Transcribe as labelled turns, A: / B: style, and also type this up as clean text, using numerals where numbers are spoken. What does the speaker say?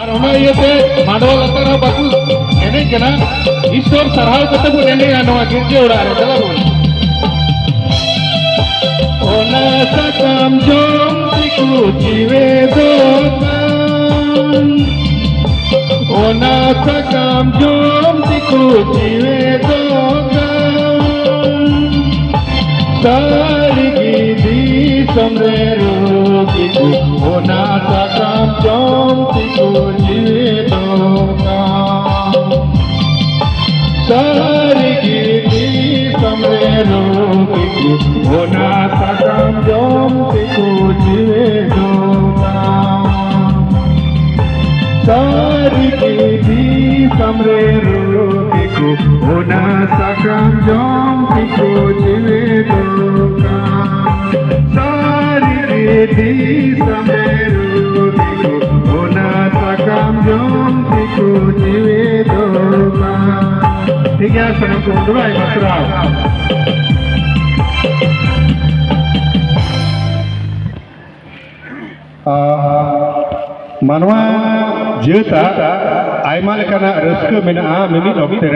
A: Arona iya teh madol antara bagus ini kena istor sarhal ketemu ini anu akhirnya udah ada telah ona sakam jom siku jiwe dokan ona sakam jom siku jiwe dokan sari gidi sombrero gitu ona sakam jom siku jiwe dokan sari gidi sombrero gitu ona sakam jom siku jiwe dokan sari gidi sombrero gitu ona sakam jom siku jiwe dokan sari gidi sombrero gitu ona sakam jom siku jiwe dokan. Tiga senang kundurai masrau. Manwa jeta aimal kana reska mena mini dokter